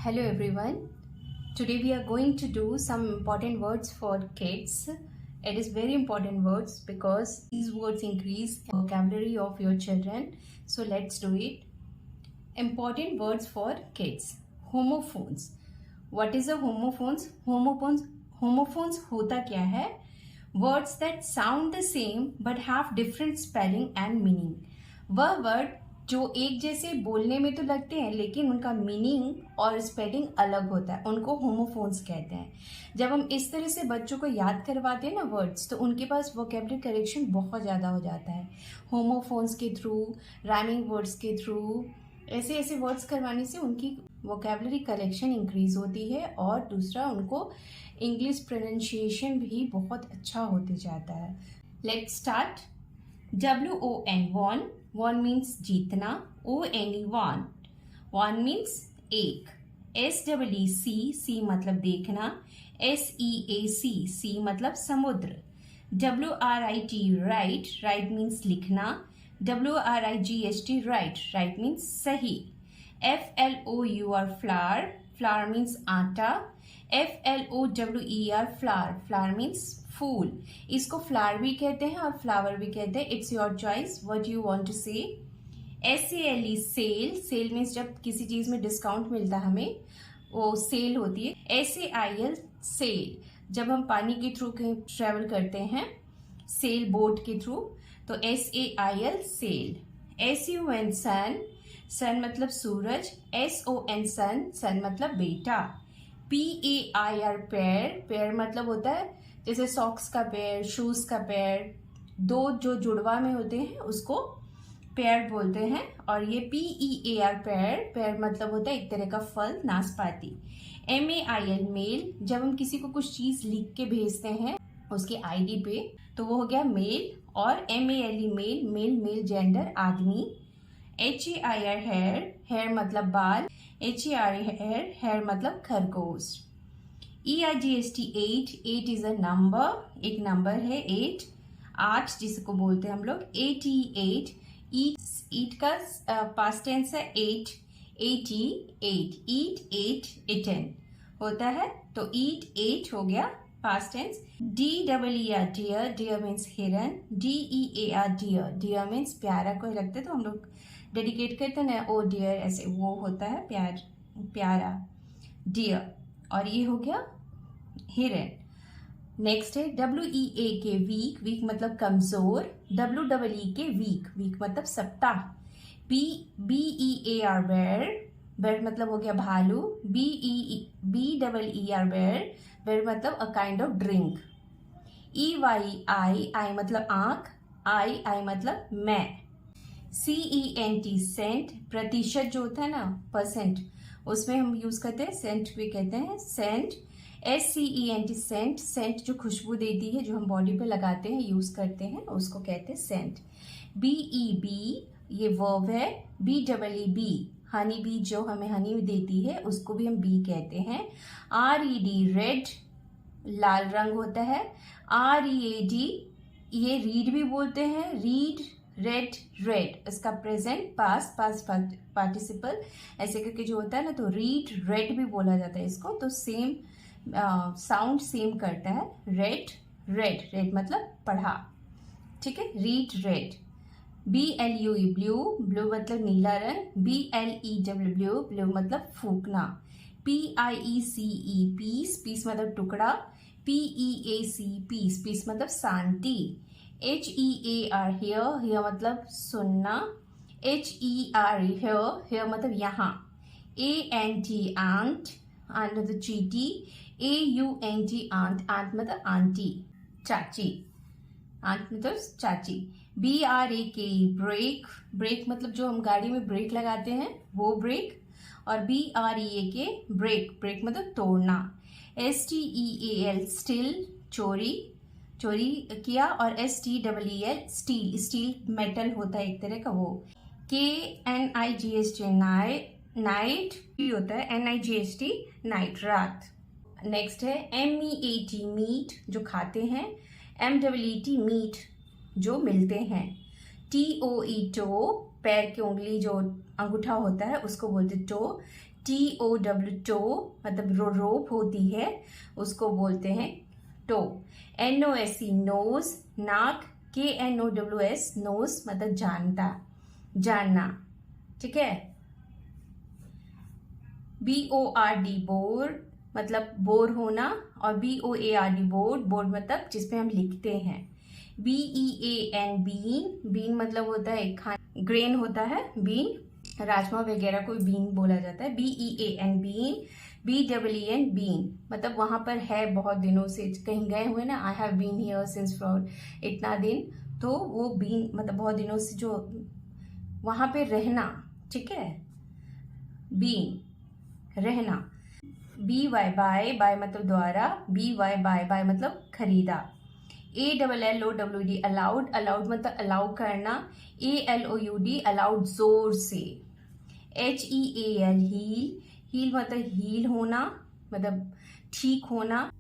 Hello everyone. Today we are going to do some important words for kids. It is very important words because these words increase the vocabulary of your children. So let's do it. Important words for kids. Homophones. What is a homophones? Homophones होता क्या है? Words that sound the same but have different spelling and meaning. वह word जो एक जैसे बोलने में तो लगते हैं लेकिन उनका मीनिंग और स्पेलिंग अलग होता है, उनको होमोफोन्स कहते हैं। जब हम इस तरह से बच्चों को याद करवाते हैं ना वर्ड्स, तो उनके पास वोकेबलरी करेक्शन बहुत ज़्यादा हो जाता है। होमोफोन्स के थ्रू, राइमिंग वर्ड्स के थ्रू, ऐसे ऐसे वर्ड्स करवाने से उनकी वोकेबलरी कलेक्शन इंक्रीज होती है और दूसरा उनको इंग्लिश प्रोनाउंसिएशन भी बहुत अच्छा होते जाता है। Let's start. WON, one means जीतना। ONE, वन मीन्स एक। SEEC मतलब देखना। SEAC, सी मतलब समुद्र। WRIT, राइट मीन्स लिखना। WRIGST, राइट मीन्स सही। FLOUR, फ्लावर मीन्स आटा। FLOWER, फ्लावर मीन्स फूल। इसको फ्लावर भी कहते हैं और फ्लावर भी कहते हैं। It's your choice what you want to say. SALE, sale means जब किसी चीज में डिस्काउंट मिलता है हमें, वो सेल होती है। SAIL, सेल, जब हम पानी के थ्रू कहीं ट्रेवल करते हैं, सेल बोट के थ्रू, तो SAIL, सेल। SUN, सन मतलब सूरज। SON, सन मतलब बेटा। PAIR, पैर मतलब होता है जैसे सॉक्स का पैर, शूज का पैर, दो जो जुड़वा में होते हैं उसको पैर बोलते हैं। और ये PEAR, पैर मतलब होता है एक तरह का फल, नाशपाती। MAIL, मेल, जब हम किसी को कुछ चीज लिख के भेजते हैं उसके ID पे, तो वो हो गया मेल। और MALE, मेल जेंडर, आदमी। HAIR, हेयर मतलब बाल। HAIR, हेयर मतलब खरगोश। EIGST, eight is a number, एक नंबर है 8 जिसको बोलते हैं हम लोग। AT, ईट का पास्ट टेंस है 8, ईट, eaten होता है, तो eat हो गया past tense. DEER, deer means हिरन। DEAR, डियर मीन्स प्यारा, कोई लगता है तो हम लोग डेडिकेट करते हैं ना, ओ डियर, ऐसे वो होता है प्यारा, डियर। और ये हो गया हिरन। नेक्स्ट है WEAK, वीक मतलब कमजोर। WEE के वीक मतलब सप्ताह। BEAR, बेर मतलब हो गया भालू। BEER, बेर मतलब a kind of drink. EYI, मतलब आंख। I मतलब मैं। CENT, सेंट, प्रतिशत जो होता है ना, परसेंट, उसमें हम यूज करते हैं, सेंट भी कहते हैं, सेंट। SCENT, सेंट जो खुशबू देती है, जो हम बॉडी पे लगाते हैं, यूज करते हैं, उसको कहते हैं सेंट। BEB, ये वर्ब है। BEEB, हनी बी, जो हमें हनी देती है, उसको भी हम बी कहते हैं। RED, रेड, लाल रंग होता है। READ, ये रीड भी बोलते हैं, रीड, रेड, इसका प्रेजेंट पास्ट पार्टिसिपल ऐसे करके जो होता है ना, तो रीड, रेड भी बोला जाता है इसको, तो सेम साउंड सेम करता है। रेड मतलब पढ़ा, ठीक है, रीड, रेड। BLUE, ब्लू मतलब नीला रंग। BLEW, ब्लू मतलब फूकना। PIECE, पीस मतलब टुकड़ा। PEAC, पीस मतलब शांति। HEAR, हियर मतलब सुनना। HER, हियर मतलब यहाँ। ANT, आंट मतलब चींटी। AUNT, आंट मतलब आंटी, चाची, आंट मतलब चाची। BRAK, ब्रेक मतलब जो हम गाड़ी में ब्रेक लगाते हैं, वो ब्रेक। और BREAK, ब्रेक मतलब तोड़ना। STEAL, स्टिल, चोरी किया। और STEEL, स्टील मेटल होता है एक तरह का, वो। KNIGST, नाइट भी होता है। NIGST, नाइट, रात। नेक्स्ट है MEAT, मीट, जो खाते हैं। MEET, मीट, जो मिलते हैं। TOE, टो, पैर की उंगली जो अंगूठा होता है उसको बोलते टो। TOW टो मतलब रोप होती है, उसको बोलते हैं टो। NOSE नोज नाक। KNOWS नोज मतलब जानना, ठीक है। BORD बोर्ड मतलब बोर होना, और BOARD बोर्ड मतलब जिसपे हम लिखते हैं। BEAN बीन मतलब होता है खाना, ग्रेन होता है बीन, राजमा वगैरह को बीन बोला जाता है। BEAN been. BEEN बीन मतलब वहां पर है, बहुत दिनों से कहीं गए हुए ना, I have been here since for इतना दिन, तो वो बीन मतलब बहुत दिनों से जो वहां पे रहना, ठीक है। बीन रहना। BY बाय मतलब द्वारा। BY बाय मतलब खरीदा। ALLOWD अलाउड मतलब अलाउ करना। ALOUD अलाउड जोर से। HEAL हील मतलब हील होना, मतलब ठीक होना।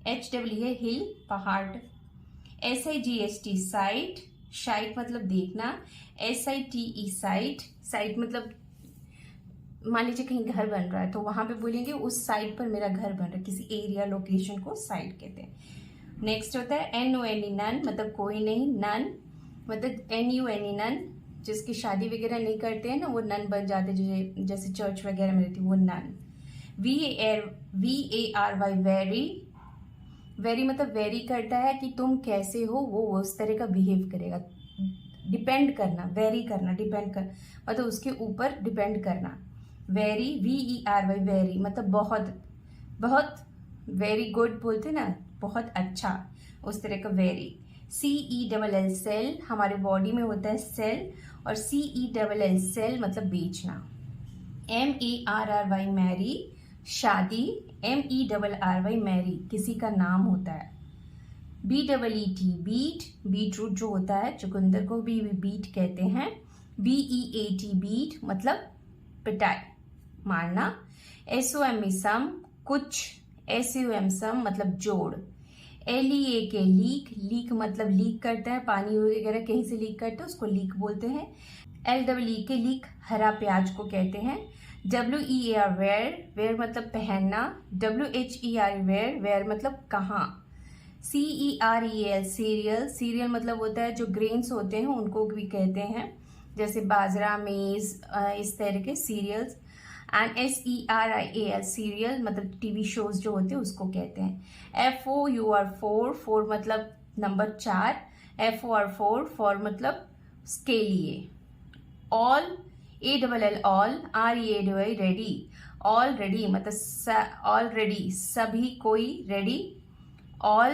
HW हिल पहाड़। SIGHT साइट मतलब देखना। SITE साइट मतलब मान लीजिए कहीं घर बन रहा है तो वहां पे बोलेंगे उस साइट पर मेरा घर बन रहा है, किसी एरिया लोकेशन को साइट कहते हैं। नेक्स्ट होता है NONE नन मतलब कोई नहीं। नन मतलब NUNE नन, जिसकी शादी वगैरह नहीं करते हैं ना वो नन बन जाते हैं, जैसे चर्च वगैरह में रहती है वो नन। VARY वेरी मतलब वेरी करता है कि तुम कैसे हो, वो उस तरह का बिहेव करेगा। डिपेंड करना, वेरी करना, डिपेंड कर मतलब उसके ऊपर डिपेंड करना। वेरी VERY वेरी मतलब बहुत वेरी गुड बोलते ना, बहुत अच्छा, उस तरह का वेरी। CELL सेल हमारे बॉडी में होता है सेल, और CELL सेल मतलब बेचना। MARRY मैरी शादी। MERRY मैरी किसी का नाम होता है। BEET बीटरूट जो होता है, चुकंदर को भी बीट कहते हैं। BEAT बीट मतलब पिटाई, मारना। SOME सम कुछ। SUM सम मतलब जोड़। LEAK लीक मतलब लीक करता है, पानी वगैरह कहीं से लीक करता है उसको लीक बोलते हैं। LEEK लीक हरा प्याज को कहते हैं। WEAR वेयर मतलब पहनना। WHER वेयर मतलब कहाँ। CEREL सीरियल मतलब होता है जो ग्रेन्स होते हैं उनको भी कहते हैं, जैसे बाजरा, मेज, इस तरह के सीरियल्स। एंड SERIAL सीरियल मतलब टीवी शोज जो होते हैं उसको कहते हैं। FOUR फोर मतलब नंबर 4। FOR फॉर मतलब के लिए। All ALL all READY ready. Already मतलब ऑलरेडी सभी कोई ready. All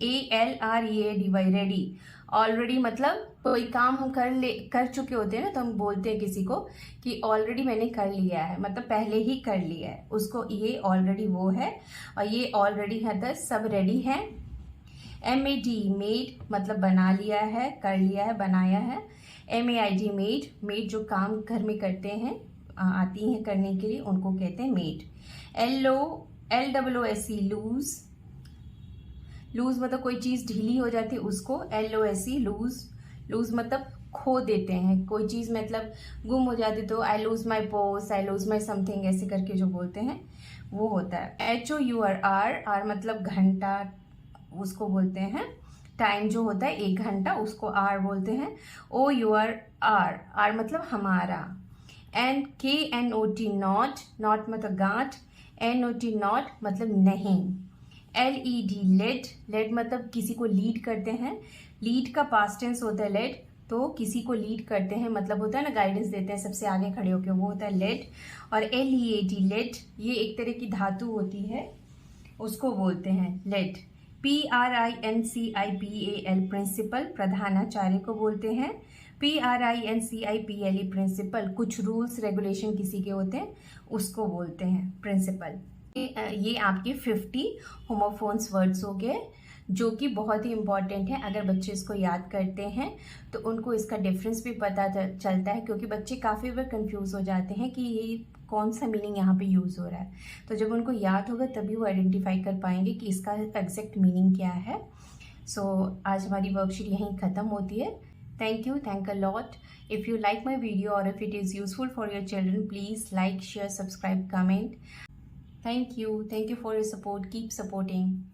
ALREADY ready. Already मतलब कोई काम हम कर चुके होते हैं ना, तो हम बोलते हैं किसी को कि ऑलरेडी मैंने कर लिया है, मतलब पहले ही कर लिया है उसको, ये ऑलरेडी वो है, और ये ऑलरेडी है तो सब रेडी है। MAD मेड मतलब बना लिया है, कर लिया है, बनाया है। MAID मेड जो काम घर में करते हैं, आती हैं करने के लिए, उनको कहते हैं मेड। LOSE लूज मतलब कोई चीज ढीली हो जाती है उसको। LOSE लूज मतलब खो देते हैं कोई चीज, मतलब गुम हो जाती तो I lose my post, I lose my something, ऐसे करके जो बोलते हैं वो होता है। HOUR मतलब घंटा, उसको बोलते हैं। टाइम जो होता है 1 घंटा, उसको आर बोलते हैं। OUR मतलब हमारा। KNOT नॉट मतलब गांठ। NOT नॉट मतलब नहीं। LED लेड मतलब किसी को लीड करते हैं, लीड का पास्ट टेंस होता है लेड, तो किसी को लीड करते हैं मतलब होता है ना गाइडेंस देते हैं सबसे आगे खड़े होकर, वो होता है लेड। और LEAD लेड ये एक तरह की धातु होती है, उसको बोलते हैं लेड। PRINCIPAL प्रिंसिपल प्रधानाचार्य को बोलते हैं। PRINCIPLE प्रिंसिपल कुछ रूल्स रेगुलेशन किसी के होते हैं उसको बोलते हैं प्रिंसिपल। ये आपके 50 होमोफोन्स वर्ड्स हो गए जो कि बहुत ही इम्पॉर्टेंट है। अगर बच्चे इसको याद करते हैं तो उनको इसका डिफरेंस भी पता चलता है, क्योंकि बच्चे काफ़ी बार कंफ्यूज हो जाते हैं कि ये कौन सा मीनिंग यहाँ पे यूज़ हो रहा है। तो जब उनको याद होगा तभी वो आइडेंटिफाई कर पाएंगे कि इसका एग्जैक्ट मीनिंग क्या है। सो आज हमारी वर्कशीट यहीं ख़त्म होती है। Thank you. Thank a lot. If you like my video or if it is useful for your children, please like, share, subscribe, comment. Thank you. Thank you for your support. Keep supporting.